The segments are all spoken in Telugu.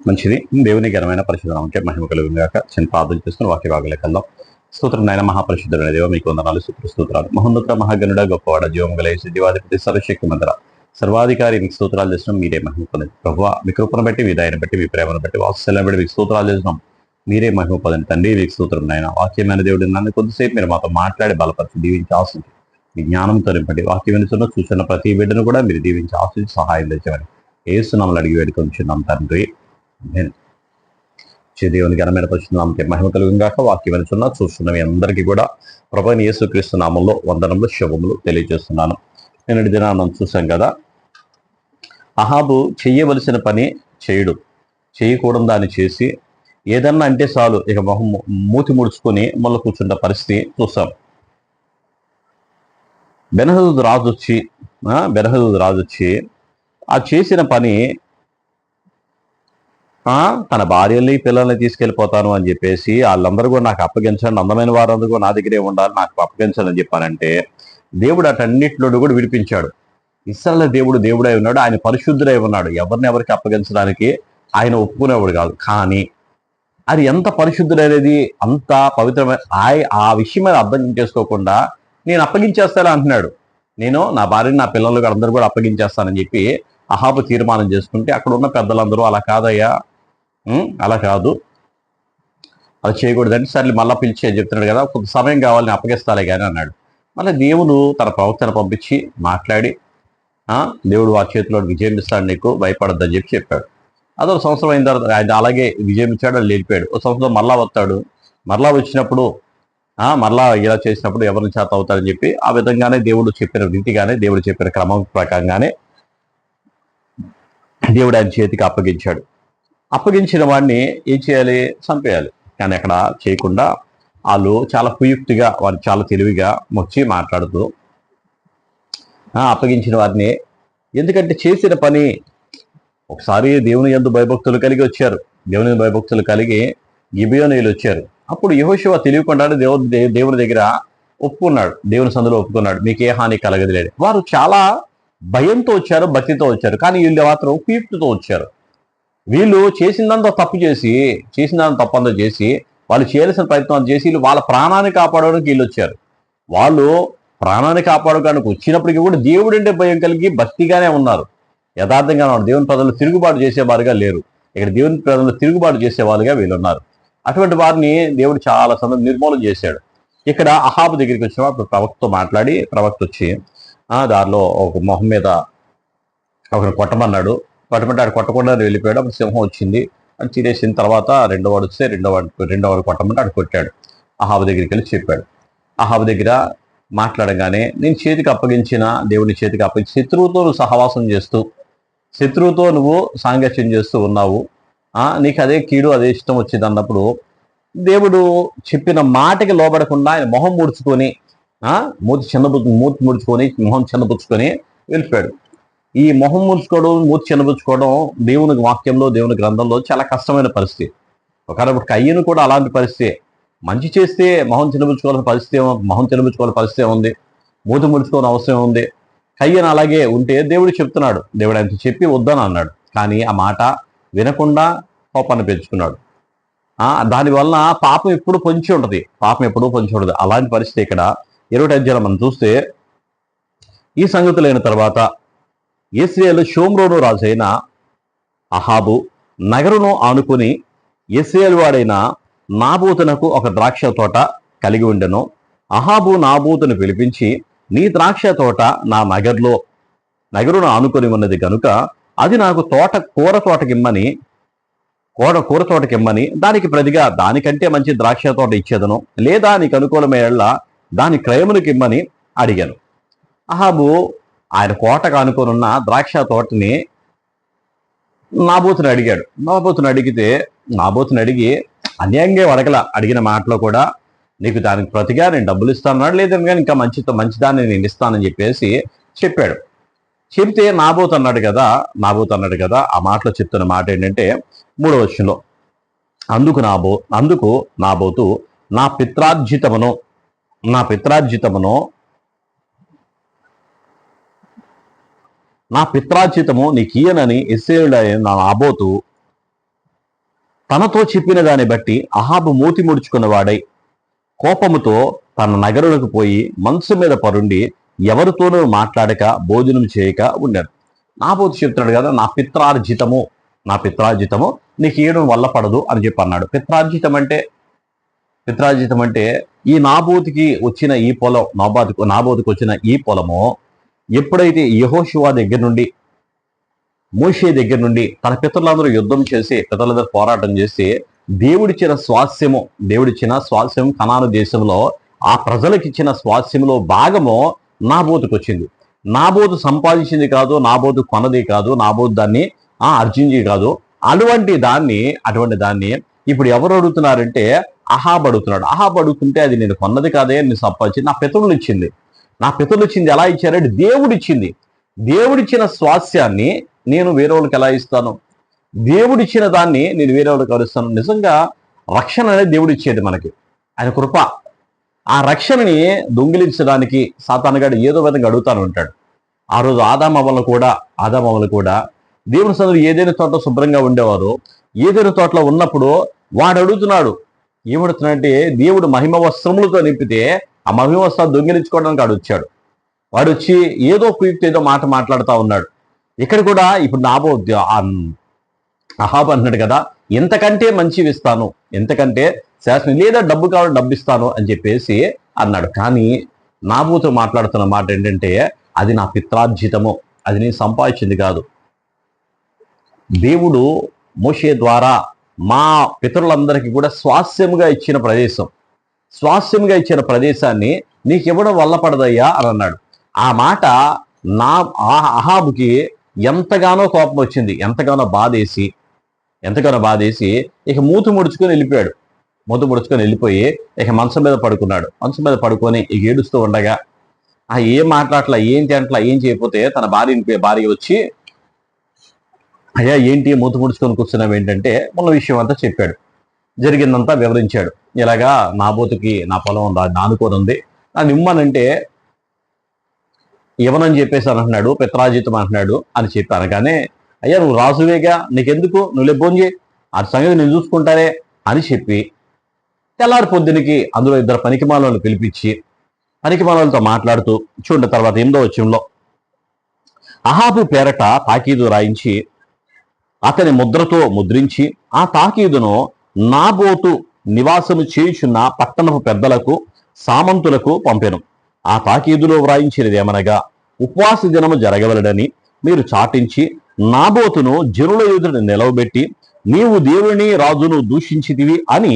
మంచిది. దేవుని ఘనమైన పరిశుద్ధ నామముకే మహిమ కలుగును గాక. చిన్న ప్రార్థన చేసుకుని వాక్య భాగంలోకి వెళ్దాం. స్తోత్రం నాయన మహాపరిశుద్ధుడైన దేవ, మీకు వందనాలు, స్తోత్రాలు. మహోన్నత మహాగణుడ, గొప్పవాడ, జీవం గల యేసు, జీవాధిపతి, సర్వశక్తి మందర, సర్వాధికారి, మీకు స్తోత్రాలు చేస్తున్నాం. మీరే మహిమ పొందండి ప్రభువా. మీ కృపను బట్టి, మీ దయను బట్టి, మీ ప్రేమను బట్టి, వాత్సల్యాన్ని బట్టి మీకు స్తోత్రాలు చేస్తున్నాం. మీరే మహిమ పొందండి తండ్రి. మీకు స్తోత్రం నాయన. వాక్యమైన దేవుడు నన్ను కొద్దిసేపు మీరు మాతో మాట్లాడి బలపరిచి దీవించి ఆశించి మీ జ్ఞానంతో నింపండి. వాక్యం వినుతున్న చూస్తున్న ప్రతి బిడ్డను కూడా మీరు దీవించి ఆశించి సహాయం తెచ్చమని యేసునామములో అడిగి వేడుకొంచున్నాం తండ్రి. దేవుని ఘనమైన పరిశుద్ధ నామముకే మహిమ కలుగును గాక. వాక్యం వినుచున్న చూస్తున్న మీ అందరికీ కూడా ప్రభువైన యేసుక్రీస్తు నామములో వందనములు, శుభములు తెలియజేస్తున్నాను. నిన్నటి దినాన్ని చూసాం కదా, అహాబు చెయ్యవలసిన పని చేయకూడదు దాన్ని చేసి ఏదన్నా అంటే చాలు ఇక మూతి ముడుచుకొని మళ్ళీ కూర్చున్న పరిస్థితి చూస్తాం. బెన్హదదు రాజు వచ్చి ఆ చేసిన పని తన భార్యల్ని పిల్లల్ని తీసుకెళ్ళిపోతాను అని చెప్పేసి వాళ్ళందరూ కూడా నాకు అప్పగించండి, అందమైన వారందరూ కూడా నా దగ్గరే ఉండాలి, నాకు అప్పగించండి అని చెప్పానంటే దేవుడు అటన్నిటిలో కూడా విడిపించాడు. ఇశ్రాయేలు దేవుడై ఉన్నాడు, ఆయన పరిశుద్ధుడై ఉన్నాడు. ఎవరికి అప్పగించడానికి ఆయన ఒప్పుకునేవాడు కాదు. కానీ అది ఎంత పరిశుద్ధుడైనది, అంత పవిత్రమైన ఆ విషయం మీద అర్థం చేసుకోకుండా నేను అప్పగించేస్తాను అంటున్నాడు. నేను నా భార్యని, నా పిల్లలు అందరూ కూడా అప్పగించేస్తానని చెప్పి అహాబు తీర్మానం చేసుకుంటే అక్కడ ఉన్న పెద్దలందరూ అలా కాదయ్యా, అలా కాదు, అది చేయకూడదంటే సరే మళ్ళీ పిలిచి అని చెప్తున్నాడు కదా, కొంత సమయం కావాలని అప్పగిస్తాలే కానీ అన్నాడు. మళ్ళీ దేవుడు తన ప్రవక్తను పంపించి మాట్లాడి దేవుడు ఆ చేతిలో విజయం ఇస్తాడు, నీకు భయపడద్దని చెప్పాడు. అదొక సంవత్సరం అయిన తర్వాత ఆయన అలాగే విజయం ఇచ్చాడు, అది లేడిపోయాడు. ఒక సంవత్సరం మళ్ళా వస్తాడు. మరలా వచ్చినప్పుడు మరలా ఇలా చేసినప్పుడు ఎవరిని చేత అవుతాడని చెప్పి ఆ విధంగానే దేవుడు చెప్పిన రీతిగానే, దేవుడు చెప్పిన క్రమం ప్రకారంగానే దేవుడు ఆయన చేతికి అప్పగించాడు. అప్పగించిన వాడిని ఏం చేయాలి? చంపేయాలి. కానీ అక్కడ చేయకుండా వాళ్ళు చాలా కుయుక్తిగా, వారు చాలా తెలివిగా వచ్చి మాట్లాడుతూ అప్పగించిన వారిని, ఎందుకంటే చేసిన పని ఒకసారి దేవుని యందు భయభక్తులు కలిగి వచ్చారు. దేవుని భయభక్తులు కలిగి గిబియోనీయులు వచ్చారు. అప్పుడు యెహోషువ తెలియకుండానే దేవుని దగ్గర ఒప్పుకున్నాడు, దేవుని సందులో ఒప్పుకున్నాడు, మీకు ఏ హాని కలగదులేదు. వారు చాలా భయంతో వచ్చారు, భక్తితో వచ్చారు. కానీ వీళ్ళు మాత్రం కుయుక్తితో వచ్చారు. వీళ్ళు చేసిందంతా తప్పంతా చేసి వాళ్ళు చేయాల్సిన ప్రయత్నం చేసి వాళ్ళ ప్రాణాన్ని కాపాడడానికి వీళ్ళు వచ్చారు. వాళ్ళు ప్రాణాన్ని కాపాడడానికి వచ్చినప్పటికీ కూడా దేవుడు అంటే భయం కలిగి భక్తిగానే ఉన్నారు, యథార్థంగా ఉన్నారు. దేవుని ప్రజలు తిరుగుబాటు చేసేవారుగా లేరు. ఇక్కడ దేవుని ప్రజలు తిరుగుబాటు చేసేవారుగా వీళ్ళు ఉన్నారు. అటువంటి వారిని దేవుడు చాలా సందర్భం నిర్మూలన చేశాడు. ఇక్కడ అహాబు దగ్గరికి వచ్చినప్పుడు ప్రవక్తతో మాట్లాడి, ప్రవక్త వచ్చి దారిలో ఒక మొహం మీద ఒకరిని కొట్టమన్నాడు. కొట్టమంటే ఆడు కొట్టకుండా వెళ్ళిపోయాడు. అప్పుడు సింహం వచ్చింది అని తినేసిన తర్వాత రెండోవాడు వస్తే రెండోవాడు కొట్టమంటే ఆడు కొట్టాడు. అహాబు దగ్గరికి వెళ్ళి చెప్పాడు. అహాబు దగ్గర మాట్లాడగానే, నేను చేతికి అప్పగించిన దేవుని చేతికి అప్పగించి శత్రువుతో నువ్వు సహవాసం చేస్తూ, శత్రువుతో నువ్వు సాంగత్యం చేస్తూ ఉన్నావు, నీకు అదే కీడు అదే ఇష్టం వచ్చింది అన్నప్పుడు దేవుడు చెప్పిన మాటకి లోబడకుండా ఆయన మొహం ముడుచుకొని మూతి ముడుచుకొని మొహం చిన్నపుచ్చుకొని వెళ్ళిపోయాడు. ఈ మొహం ముడుచుకోవడం, మూతి చిన్నపుచ్చుకోవడం దేవుని వాక్యంలో, దేవుని గ్రంథంలో చాలా కష్టమైన పరిస్థితి. ఒకప్పుడు కయ్యను కూడా అలాంటి పరిస్థితి. మంచి చేస్తే మొహం చిన్నపుచ్చుకోవాల్సిన పరిస్థితి ఉంది, మూతి ముడుచుకోవాల్సిన అవసరం ఉంది. కయ్యను అలాగే ఉంటే దేవుడు చెప్తున్నాడు, దేవుడు ఆయనతో చెప్పి వద్దని అన్నాడు. కానీ ఆ మాట వినకుండా కోపాన్ని పెంచుకున్నాడు. దానివల్ల పాపం ఎప్పుడు పొంచి ఉంటుంది. అలాంటి పరిస్థితి ఇక్కడ 20వ అధ్యాయం మనం చూస్తే, ఈ సంగతులైన తర్వాత ఇశ్రాయేలు షోమ్రోను రాజైన అహాబు నగరును ఆనుకుని ఇశ్రాయేలు వాడైన నాబోతునకు ఒక ద్రాక్ష తోట కలిగి ఉండెను. అహాబు నాబోతును పిలిపించి, నీ ద్రాక్ష తోట నా నగరును ఆనుకొని ఉన్నది గనుక అది నాకు కూర తోటకిమ్మని దానికి ప్రతిగా దానికంటే మంచి ద్రాక్ష తోట ఇచ్చేదను, లేదా నీకు అనుకూలమైన దాని క్రయమునికి ఇమ్మని అడిగాను. అహాబు ఆయన కోటకు అనుకున్న ద్రాక్ష తోటని నాబోతుని అడిగాడు. నాబోతుని అడిగి అన్యాయంగా అడిగిన మాటలో కూడా, నీకు దానికి ప్రతిగా నేను డబ్బులు ఇస్తానన్నాడు, లేదని కానీ ఇంకా మంచిదాన్ని నేను ఇస్తానని చెప్పేసి చెప్పాడు. చెబితే నాబోతు అన్నాడు కదా, ఆ మాటలో చెప్తున్న మాట ఏంటంటే 3వ వచనంలో, అందుకు నాబోతు నా పిత్రార్జితము నీకీయనని ఇశ్రాయేలుడైన నాబోతు తనతో చెప్పిన దాన్ని బట్టి అహాబు మూతి ముడుచుకున్నవాడై కోపముతో తన నగరులకు పోయి మనసు మీద పరుండి ఎవరితోనూ మాట్లాడక భోజనం చేయక ఉన్నాడు. నాబోతు చెప్తున్నాడు కదా, నా పిత్రార్జితము నీకు ఇయ్యడం వల్ల పడదు అని చెప్పి అన్నాడు. పిత్రార్జితం అంటే ఈ నాబోతుకి వచ్చిన ఈ పొలం, నాబోతుకి వచ్చిన ఈ పొలము ఎప్పుడైతే యెహోషువ దగ్గర నుండి, మోషే దగ్గర నుండి తన పితరులందరూ యుద్ధం చేసి పితరులందరూ పోరాటం చేసి దేవుడిచ్చిన స్వాస్యము కనాను దేశంలో ఆ ప్రజలకు ఇచ్చిన స్వాస్యంలో భాగము నాబోతుకు వచ్చింది. నాబోతు సంపాదించింది కాదు, నాబోతు కొనది కాదు, నాబోతు దాన్ని అర్జించి కాదు. అటువంటి దాన్ని ఇప్పుడు ఎవరు అడుగుతున్నారంటే అహాబ్ అడుగుతున్నాడు. అహాబ్ అడుగుతుంటే అది నేను కొన్నది కాదే, నేను సంపాదించింది, నా పితరులు ఇచ్చింది. ఎలా ఇచ్చారంటే దేవుడిచ్చిన స్వాస్యాన్ని నేను వేరే వాళ్ళకి ఎలా ఇస్తాను? దేవుడిచ్చిన దాన్ని నేను వేరే వాళ్ళకి కలుస్తాను. నిజంగా రక్షణ అనేది దేవుడిచ్చేది మనకి, ఆయన కృప. ఆ రక్షణని దొంగిలించడానికి సాతానుగాడు ఏదో విధంగా అడుగుతాను ఉంటాడు. ఆ రోజు ఆదామవ్వలు కూడా దేవుని సన్నిధిలో ఏదైనా తోట శుభ్రంగా ఉండేవారు. ఏదైనా తోటలో ఉన్నప్పుడు వాడు అడుగుతున్నాడు. ఏమడుతున్నాడంటే దేవుడు మహిమ వస్త్రములతో నింపితే ఆ మహిమ వస్త్రాలు దొంగిలించుకోవడానికి వాడు వచ్చి ఏదో కుయుక్తి ఏదో మాట మాట్లాడుతూ ఉన్నాడు. ఇక్కడ కూడా ఇప్పుడు అహాబ్ అన్నాడు కదా, ఎంతకంటే మంచివి ఇస్తాను, ఎంతకంటే శాసనం, లేదా డబ్బు కావాలి డబ్బు ఇస్తాను అని చెప్పేసి అన్నాడు. కానీ నాబోతు మాట్లాడుతున్న మాట ఏంటంటే అది నా పిత్రార్జితము, అది నేను సంపాదించింది కాదు. దేవుడు మోషే ద్వారా మా పితరులందరికీ కూడా స్వాస్యముగా ఇచ్చిన ప్రదేశాన్ని నీకు ఇవ్వడం వల్ల పడదయ్యా అని అన్నాడు. ఆ మాట అహాబుకి ఎంతగానో కోపం వచ్చింది, ఎంతగానో బాధేసి ఇక మూతి ముడుచుకొని వెళ్ళిపోయి ఇక మంచం మీద పడుకున్నాడు. మంచం మీద పడుకొని ఇక ఏడుస్తూ ఉండగా ఏం మాట్లాడట్లా, ఏం తింటలా, ఏం చేయకపోతే తన భార్య వచ్చి, అయ్యా ఏంటి మూతి ముడుచుకొని కూర్చున్నావు ఏంటంటే మొన్న విషయం అంతా చెప్పాడు, జరిగిందంతా వివరించాడు. ఇలాగా నాబోతుకి నా పొలం నానుకొని ఉంది, నన్ను ఇమ్మనంటే ఇవ్వనని చెప్పేసి అంటున్నాడు, పిత్రాజితం అంటున్నాడు అని చెప్పి అనగానే, అయ్యా నువ్వు రాజువేగా, నీకెందుకు, నువ్వు లేబోన్ చేయి, ఆ సంగతి నేను చూసుకుంటారే అని చెప్పి తెల్లారి పొద్దునికి అందులో ఇద్దరు పనికిమాలను పిలిపించి పనికిమాలతో మాట్లాడుతూ చూడండి. తర్వాత 8వ వచనంలో అహాబు పేరట తాకీదు రాయించి అతని ముద్రతో ముద్రించి ఆ తాకీదును నాబోతు నివాసము చేయుచున్న పట్టణపు పెద్దలకు సామంతులకు పంపెను. ఆ తాకీదులో వ్రాయించినది ఏమనగా, ఉపవాస దినము జరగవలడని మీరు చాటించి నాబోతును జనుల ఎదుట నిలవబెట్టి నీవు దేవుని రాజును దూషించితివి అని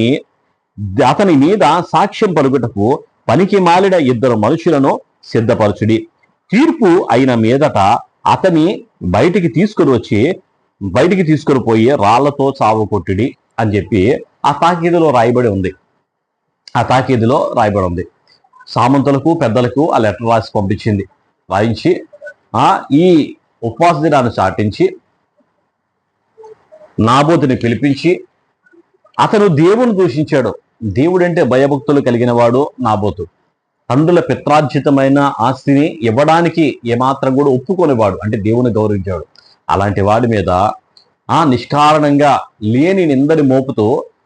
అతని మీద సాక్ష్యం పలుకుటకు పనికి మాలిన 2 మనుషులను సిద్ధపరచుడి. తీర్పు అయిన మీదట అతని బయటికి తీసుకొని పోయి రాళ్లతో చావు కొట్టుడి అని చెప్పి ఆ తాకీదులో రాయబడి ఉంది. సామంతులకు పెద్దలకు ఆ లెటర్ రాసి పంపించింది. రాయించి ఈ ఉపవాస దినాన్ని చాటించి నాబోతుని పిలిపించి అతను దేవుని దూషించాడు. దేవుడంటే భయభక్తులు కలిగిన వాడు నాబోతు. తండ్రుల పిత్రార్జితమైన ఆస్తిని ఇవ్వడానికి ఏమాత్రం కూడా ఒప్పుకొనేవాడు, అంటే దేవుని గౌరవించాడు. అలాంటి వాడి మీద నిష్కారణంగా లేని నిందని మోపుతూ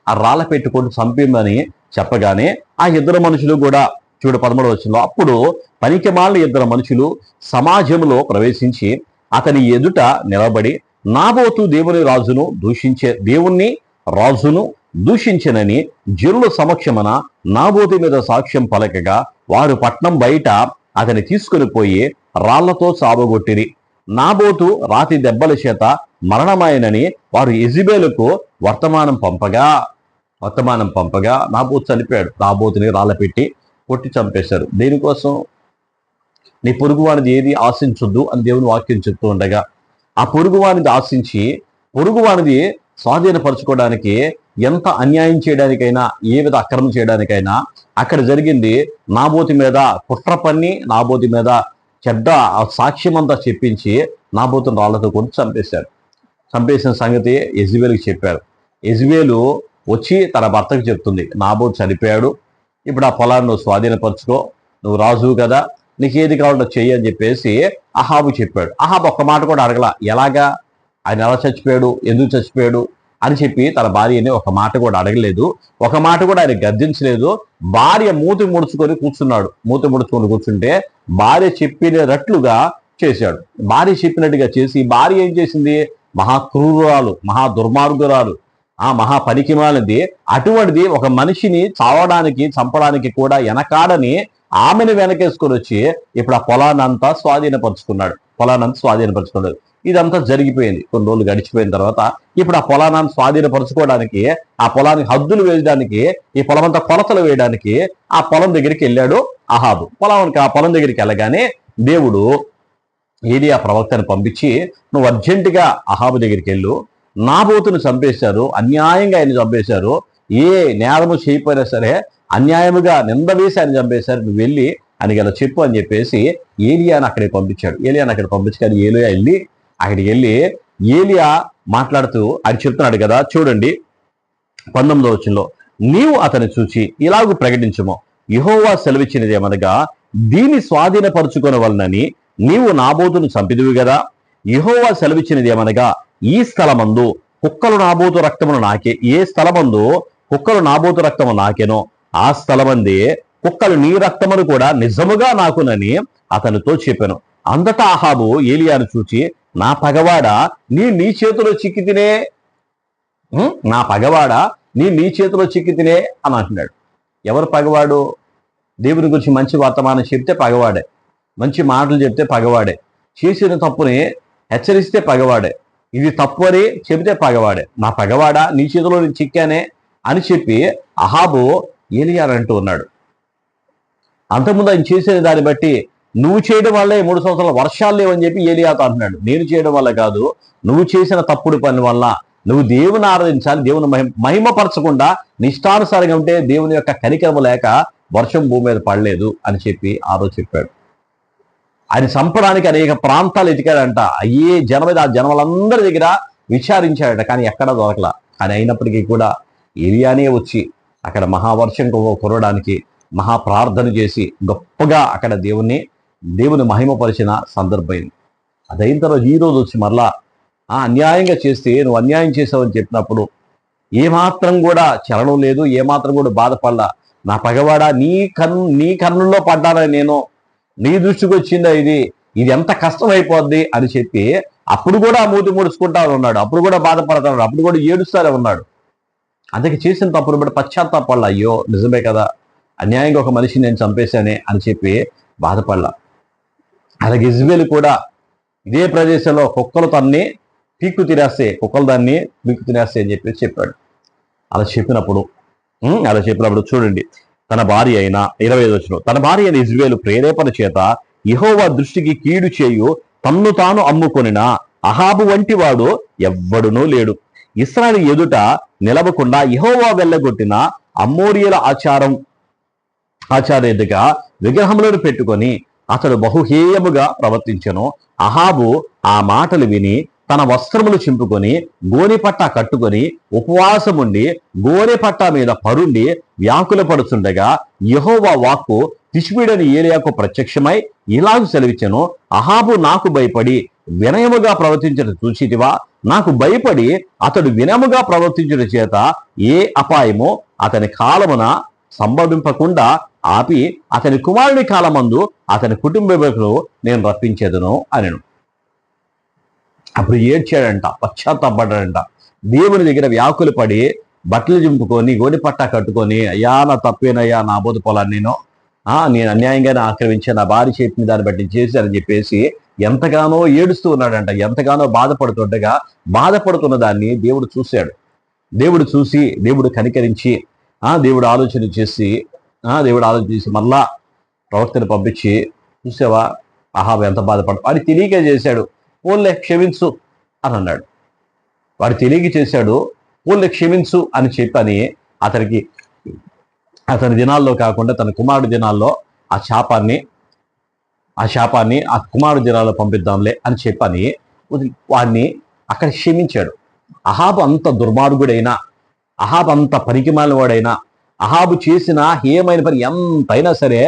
ఆ రాళ్ళ పెట్టుకొని చంపిమని చెప్పగానే ఆ 2 మనుషులు కూడా చూడు 13వ వచనంలో, అప్పుడు పనికిమాలిన 2 మనుషులు సమాజంలో ప్రవేశించి అతని ఎదుట నిలబడి నాబోతు దేవుని రాజును దూషించనని జనుల సమక్షమన నాబోతు మీద సాక్ష్యం పలకగా వారు పట్నం బయట అతని తీసుకుని పోయి రాళ్లతో చావగొట్టిరి. నాబోతు రాతి దెబ్బల చేత మరణమాయనని వారు యెజెబెలుకు వర్తమానం పంపగా నాబోతు చనిపోయాడు. నాబోతుని రాళ్ళ పెట్టి కొట్టి చంపేశారు. దేనికోసం? నీ పొరుగువానిది ఏది ఆశించొద్దు అని దేవుని వాక్యం చెప్తూ ఉండగా ఆ పొరుగువానిది ఆశించి పొరుగువానిది స్వాధీనపరచుకోవడానికి ఎంత అన్యాయం చేయడానికైనా, ఏ విధ అక్రమం చేయడానికైనా అక్కడ జరిగింది. నాబోతు మీద కుట్ర పన్ని, నాబోతు మీద చెడ్డ సాక్ష్యం అంతా చెప్పించి నాబోతుని రాళ్లతో కొట్టి చంపేశారు. చంపేసిన సంగతి యెజెబెలుకి చెప్పారు. యెజెబెలు వచ్చి తన భర్తకు చెప్తుంది, నాబోతు చనిపోయాడు, ఇప్పుడు ఆ పొలాన్ని నువ్వు స్వాధీనపరచుకో, నువ్వు రాజువు కదా, నీకు ఏది కావాలో చెయ్యి అని చెప్పేసి అహాబు చెప్పాడు. అహాబు ఒక్క మాట కూడా అడగల, ఎలాగా, ఆయన ఎలా చచ్చిపోయాడు, ఎందుకు చచ్చిపోయాడు, అని చెప్పి తన భార్యని ఒక మాట కూడా అడగలేదు, ఒక మాట కూడా ఆయన గద్దించలేదు. భార్య మూతి ముడుచుకొని కూర్చున్నాడు. మూతి ముడుచుకొని కూర్చుంటే భార్య చెప్పినట్లుగా చేశాడు. భార్య చెప్పినట్టుగా చేసి భార్య ఏం చేసింది? మహాక్రూరాలు, మహా దుర్మార్గురాలు, మహా పనికిమాలినది. అటువంటిది ఒక మనిషిని చావడానికి చంపడానికి కూడా వెనకాడని ఆమెను వెనకేసుకొని వచ్చి ఇప్పుడు ఆ పొలాన్నంతా స్వాధీనపరుచుకున్నాడు. ఇదంతా జరిగిపోయింది. కొన్ని రోజులు గడిచిపోయిన తర్వాత ఇప్పుడు ఆ పొలాన్ని స్వాధీనపరచుకోవడానికి, ఆ పొలానికి హద్దులు వేయడానికి, ఈ పొలమంతా కొలతలు వేయడానికి ఆ పొలం దగ్గరికి వెళ్ళాడు అహాబు. ఆ పొలం దగ్గరికి వెళ్ళగానే దేవుడు ఏలియా ప్రవక్తను పంపించి, నువ్వు అర్జెంటుగా అహాబు దగ్గరికి వెళ్ళు, నాబోతును చంపేశారు, అన్యాయంగా ఆయన చంపేశారు, ఏ నేరము చేయకపోయినా సరే అన్యాయముగా నింద వేసి ఆయన చంపేశారు, నువ్వు వెళ్ళి అని అలా చెప్పు అని చెప్పేసి ఏలియాని అక్కడికి పంపించాడు. ఏలియాని అక్కడ పంపించుకొని అక్కడికి వెళ్ళి ఏలియా మాట్లాడుతూ ఆయన చెప్తున్నాడు కదా, చూడండి 19వ వచనంలో, నీవు అతని చూచి ఇలాగూ ప్రకటించము, యెహోవా సెలవిచ్చినది ఏమనగా, దీన్ని స్వాధీనపరుచుకొనవలనని నీవు నాబోతును చంపిదివి కదా. యెహోవా సెలవిచ్చినది ఏమనగా, ఈ స్థలమందు కుక్కలు నాబోతు రక్తమును నాకే, ఏ స్థలమందు కుక్కలు నాబోతు రక్తము నాకెనో ఆ స్థలమందే కుక్కలు నీ రక్తమును కూడా నిజముగా నాకునని అతనితో చెప్పాను. అంతటా అహాబు ఏలియాను చూచి, నా పగవాడా నీ చేతిలో చిక్కి తినే, నా పగవాడా నీ చేతిలో చిక్కి తినే అని అంటున్నాడు. ఎవరు పగవాడు? దేవుని గురించి మంచి వర్తమానం చెప్తే పగవాడే, మంచి మాటలు చెప్తే పగవాడే, చేసిన తప్పుని హెచ్చరిస్తే పగవాడే, ఇది తప్పు అని చెబితే పగవాడే. నా పగవాడా నీ చేతిలో నేను చిక్కానే అని చెప్పి అహాబు ఏలియాని అంటూ ఉన్నాడు. అంతకుముందు ఆయన చేసిన దాన్ని బట్టి నువ్వు చేయడం వల్లే 3 సంవత్సరాల వర్షాలు లేవని చెప్పి ఏలియాతో అంటున్నాడు. నేను చేయడం వల్ల కాదు, నువ్వు చేసిన తప్పుడు పని వల్ల. నువ్వు దేవుని ఆరాధించాలి, దేవుని మహిమపరచకుండా నిష్టానుసారంగా ఉంటే దేవుని యొక్క కనికరము లేక వర్షం భూమి మీద పడలేదు అని చెప్పి ఆ రోజు చెప్పాడు. ఆయన చంపడానికి అనేక ప్రాంతాలు ఎతికాడంట. అయ్యే ఆ జనములందరి దగ్గర విచారించాడట, కానీ ఎక్కడా దొరకలా. కానీ అయినప్పటికీ కూడా ఏలియానే వచ్చి అక్కడ మహావర్షం కురవడానికి మహాప్రార్థన చేసి గొప్పగా అక్కడ దేవుని మహిమపరిచిన సందర్భం. అదైన తర్వాత ఈ రోజు వచ్చి మరలా అన్యాయంగా చేస్తే నువ్వు అన్యాయం చేసావని చెప్పినప్పుడు ఏమాత్రం కూడా చలనం లేదు, ఏమాత్రం కూడా బాధపడలా. నా పగవాడా నీ కన్నుల్లో పడ్డానని నేను, నీ దృష్టికి వచ్చిందా ఇది ఎంత కష్టమైపోద్ది అని చెప్పి అప్పుడు కూడా మూతి ముడుచుకుంటా ఉన్నాడు, అప్పుడు కూడా బాధపడతా ఉన్నాడు, అప్పుడు కూడా ఏడుస్తానే ఉన్నాడు. అందుకే చేసిన తప్పుడు బట్టి పశ్చాత్తాపడలా. అయ్యో నిజమే కదా, అన్యాయంగా ఒక మనిషిని నేను చంపేశానే అని చెప్పి బాధపడలా. అలాగే ఇజ్రాయేలు కూడా ఇదే ప్రదేశంలో కుక్కలు దాన్ని పీక్కు తినేస్తాయి అని చెప్పి చెప్పాడు. అలా చెప్పినప్పుడు చూడండి, తన భార్య అయిన 25వ వచనం, తన భార్య అయిన ఇజ్రాయేలు ప్రేరేపణ చేత యెహోవా దృష్టికి కీడు చేయు తన్ను తాను అమ్ముకొనిన అహాబు వంటి వాడు ఎవ్వడునూ లేడు. ఇశ్రాయేలు ఎదుట నిలవకుండా యెహోవా వెళ్ళగొట్టిన అమ్మోరియల ఆచార్యతగా విగ్రహములను పెట్టుకొని అతడు బహుహేయముగా ప్రవర్తించెను. అహాబు ఆ మాటలు విని తన వస్త్రములు చింపుకొని గోనెపట్ట కట్టుకొని ఉపవాసముండి గోనెపట్ట మీద పరుండి వ్యాకుల పడుచుండగా యెహోవా వాక్కు తిష్బీడని ఏలియాకు ప్రత్యక్షమై ఇలాగ సెలవిచ్చెను, అహాబు నాకు భయపడి వినయముగా ప్రవర్తించడం చూచితివా? నాకు భయపడి అతడు వినయముగా ప్రవర్తించడం చేత ఏ అపాయమో అతని కాలమున సంభవింపకుండా ఆపి అతని కుమారుని కాలమందు అతని కుటుంబీకులు నేను రప్పించేదను అనెను. అప్పుడు ఏడ్చాడంట, పశ్చాత్తాపడ్డాడంట, దేవుని దగ్గర వ్యాకులు పడి బట్టలు చింపుకొని గోనెపట్టా కట్టుకొని, అయ్యా నా తప్పేనయ్యా, నా బోధ పొలాన్ని నేను అన్యాయంగానే ఆక్రమించాను, నా భార్య చెప్పిన దాన్ని బట్టి చేశానని చెప్పేసి ఎంతగానో ఏడుస్తూ ఉన్నాడంట. ఎంతగానో బాధపడుతున్న దాన్ని దేవుడు చూశాడు. దేవుడు చూసి దేవుడు కనికరించి దేవుడు ఆలోచన చేసి మళ్ళా ప్రవక్తను పంపించి, చూసావా అహాబు ఎంత బాధపడు, వాడు తెలియక చేశాడు, పోన్లే క్షమించు అని అన్నాడు. వాడు తెలియక చేశాడు, పోన్లే క్షమించు అని చెప్పని అతని దినాల్లో కాకుండా తన కుమారుడి దినాల్లో ఆ శాపాన్ని ఆ కుమారుడి దినాల్లో పంపిద్దాంలే అని చెప్పని వాడిని అక్కడ క్షమించాడు. అహాబు అంత దుర్మార్గుడైనా, అహాబు అంత పనికిమాలిన వాడైనా, అహాబు చేసిన హేయమైన పని ఎంతైనా సరే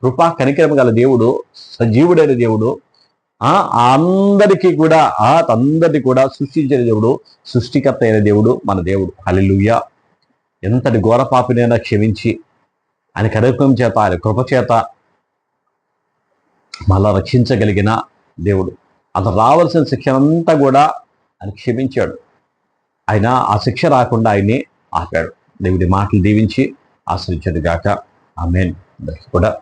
కృపా కనికరం గల దేవుడు, సజీవుడైన దేవుడు, అందరికీ కూడా అందరినీ కూడా సృష్టించిన దేవుడు, సృష్టికర్త అయిన దేవుడు మన దేవుడు. హల్లెలూయా. ఎంతటి ఘోర పాపినైనా క్షమించి ఆయన కరుణం చేత, ఆయన కృప చేత మళ్ళా రక్షించగలిగిన దేవుడు. అతను రావాల్సిన శిక్షనంతా కూడా ఆయన క్షమించాడు. ఆయన ఆ శిక్ష రాకుండా ఆయన్ని ఆపాడు. దేవుడి మాటలు దీవించి ఆశ్రయించడు గాక. ఆమేన్. కూడా